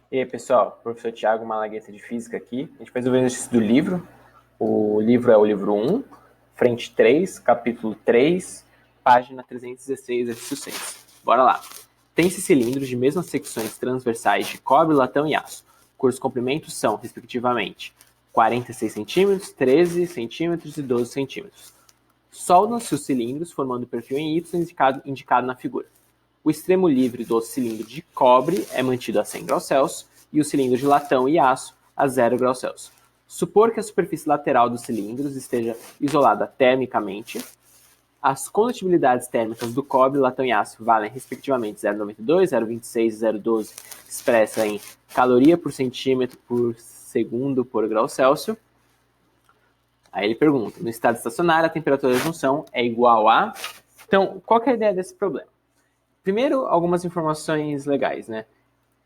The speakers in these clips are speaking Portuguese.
E aí, pessoal, professor Tiago Malagueta de Física aqui. A gente fez o exercício do livro. O livro é o livro 1, frente 3, capítulo 3, página 316, exercício 6. Bora lá. Tem-se cilindros de mesmas secções transversais de cobre, latão e aço, cujos comprimentos são, respectivamente, 46 centímetros, 13 centímetros e 12 centímetros. Soldam-se os cilindros, formando o perfil em Y indicado na figura. O extremo livre do cilindro de cobre é mantido a 100 graus Celsius e o cilindro de latão e aço a 0 graus Celsius. Supor que a superfície lateral dos cilindros esteja isolada termicamente. As condutibilidades térmicas do cobre, latão e aço valem respectivamente 0,92, 0,26 e 0,12, expressa em caloria por centímetro por segundo por grau Celsius. Aí ele pergunta, no estado estacionário a temperatura da junção é igual a... Então, qual que é a ideia desse problema? Primeiro, algumas informações legais, né?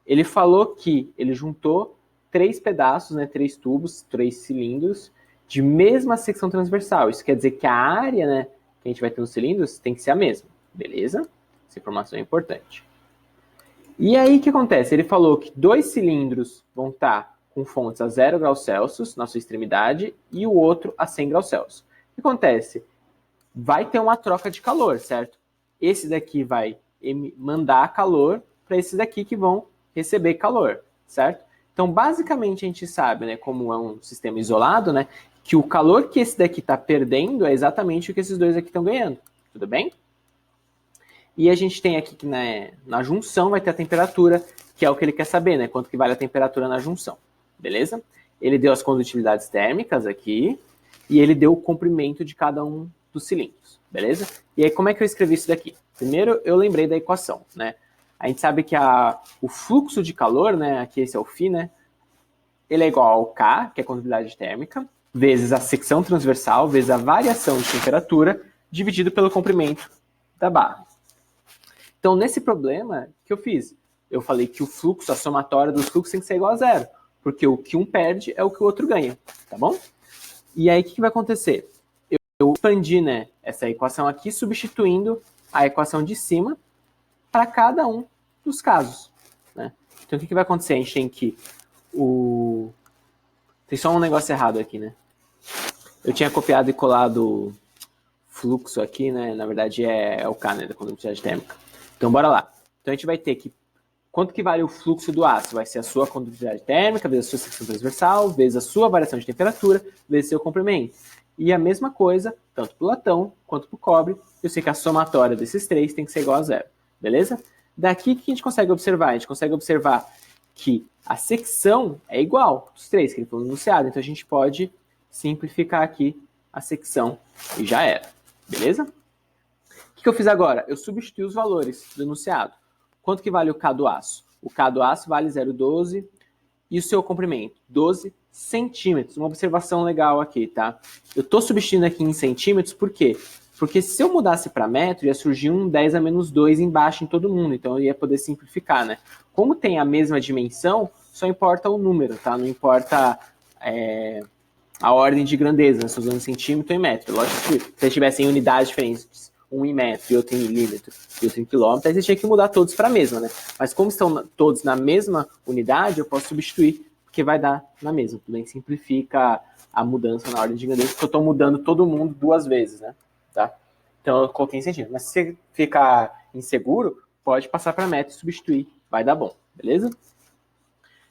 Ele falou que ele juntou 3 pedaços, né, 3 tubos, 3 cilindros de mesma secção transversal. Isso quer dizer que a área, né, que a gente vai ter nos cilindros tem que ser a mesma, beleza? Essa informação é importante. E aí, o que acontece? Ele falou que 2 cilindros vão estar com fontes a 0 graus Celsius na sua extremidade e o outro a 100 graus Celsius. O que acontece? Vai ter uma troca de calor, certo? Esse daqui vai mandar calor para esses daqui que vão receber calor, certo? Então, basicamente, a gente sabe, né, como é um sistema isolado, né, que o calor que esse daqui está perdendo é exatamente o que esses dois aqui estão ganhando, tudo bem? E a gente tem aqui que na junção vai ter a temperatura, que é o que ele quer saber, né, quanto que vale a temperatura na junção, beleza? Ele deu as condutibilidades térmicas aqui, e ele deu o comprimento de cada um dos cilindros, beleza? E aí, como é que eu escrevi isso daqui? Primeiro, eu lembrei da equação, né? A gente sabe que o fluxo de calor, né, aqui esse é o φ, né, ele é igual ao K, que é a condutibilidade térmica, vezes a secção transversal, vezes a variação de temperatura, dividido pelo comprimento da barra. Então, nesse problema, o que eu fiz? Eu falei que o fluxo, a somatória dos fluxos tem que ser igual a 0, porque o que um perde é o que o outro ganha, tá bom? E aí, o que vai acontecer? Eu expandi, né, essa equação aqui, substituindo a equação de cima para cada um dos casos, né? Então, o que vai acontecer? A gente tem que... Tem só um negócio errado aqui, né? Eu tinha copiado e colado fluxo aqui, né? Na verdade, é o K, né, da condutibilidade térmica. Então, bora lá. Então, a gente vai ter que... Quanto que vale o fluxo do aço? Vai ser a sua condutibilidade térmica, vezes a sua secção transversal, vezes a sua variação de temperatura, vezes seu comprimento. E a mesma coisa, tanto para o latão quanto para o cobre. Eu sei que a somatória desses três tem que ser igual a 0, beleza? Daqui, o que a gente consegue observar? A gente consegue observar que a secção é igual dos três, que ele falou no enunciado. Então, a gente pode simplificar aqui a secção e já era, beleza? O que eu fiz agora? Eu substituí os valores do enunciado. Quanto que vale o K do aço? O K do aço vale 0,12 e o seu comprimento? 12 centímetros. Uma observação legal aqui, tá? Eu estou substituindo aqui em centímetros, por quê? Porque se eu mudasse para metro, ia surgir um 10 a menos 2 embaixo em todo mundo, então eu ia poder simplificar, né? Como tem a mesma dimensão, só importa o número, tá? Não importa a ordem de grandeza, né? Estou usando centímetro e metro. Lógico que se eles tivessem unidades diferentes, um em metro e outro em milímetro e outro em quilômetro, aí você tinha que mudar todos para a mesma, né? Mas como estão todos na mesma unidade, eu posso substituir, porque vai dar na mesma. Também simplifica a mudança na ordem de grandeza, porque eu estou mudando todo mundo 2 vezes, né? Tá? Então eu coloquei em centímetro. Mas se você ficar inseguro, pode passar para metro e substituir. Vai dar bom, beleza?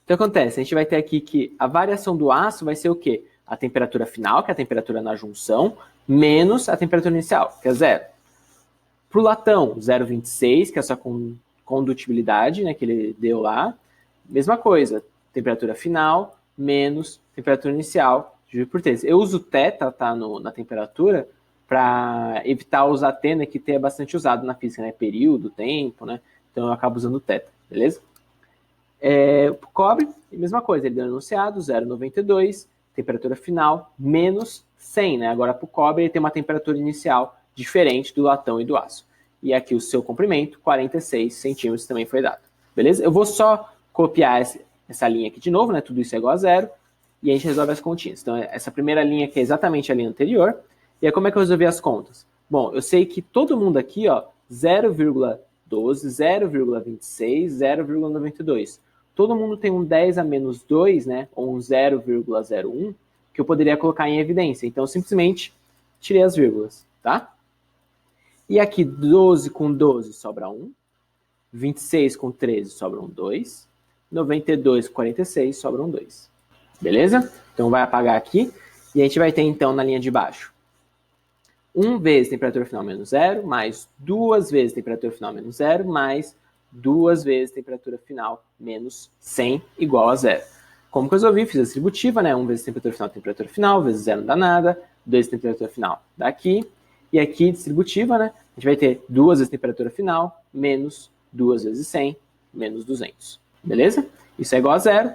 Então acontece, a gente vai ter aqui que a variação do aço vai ser o quê? A temperatura final, que é a temperatura na junção, menos a temperatura inicial, que é 0. Para o latão, 0,26, que é a sua condutibilidade, né, que ele deu lá. Mesma coisa, temperatura final menos temperatura inicial, dividido por 3. Eu uso θ, tá, na temperatura, para evitar usar T, né, que T é bastante usado na física, né, período, tempo, né, então eu acabo usando θ, beleza? O cobre, a mesma coisa, ele deu enunciado, 0,92, temperatura final menos 100, né? Agora, para o cobre, ele tem uma temperatura inicial diferente do latão e do aço. E aqui o seu comprimento, 46 centímetros, também foi dado. Beleza? Eu vou só copiar essa linha aqui de novo, né? Tudo isso é igual a 0. E a gente resolve as continhas. Então, essa primeira linha aqui é exatamente a linha anterior. E aí, como é que eu resolvi as contas? Bom, eu sei que todo mundo aqui, ó, 0,12, 0,26, 0,92. todo mundo tem um 10 a menos 2, né, ou um 0,01, que eu poderia colocar em evidência. Então, eu simplesmente tirei as vírgulas, tá? E aqui, 12 com 12 sobra 1, 26 com 13 sobram 2, 92 com 46 sobram 2. Beleza? Então, vai apagar aqui, e a gente vai ter, então, na linha de baixo, 1 vezes temperatura final menos 0, mais 2 vezes temperatura final menos 0, mais 2 vezes temperatura final menos 100 igual a 0. Como que eu resolvi? Fiz a distributiva, né? 1 vezes temperatura final, vezes 0 não dá nada, 2 vezes temperatura final dá aqui, e aqui distributiva, né? A gente vai ter 2 vezes temperatura final, menos 2 vezes 100, menos 200. Beleza? Isso é igual a 0.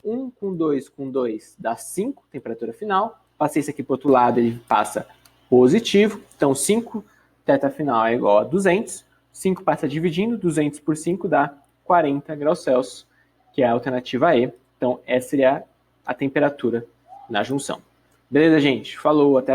1 com 2 dá 5, temperatura final. Passei isso aqui para o outro lado, ele passa positivo. Então, 5, teta final é igual a 200. 5 passa dividindo, 200 por 5 dá 40 graus Celsius, que é a alternativa E. Então, essa seria a temperatura na junção. Beleza, gente? Falou, até a próxima.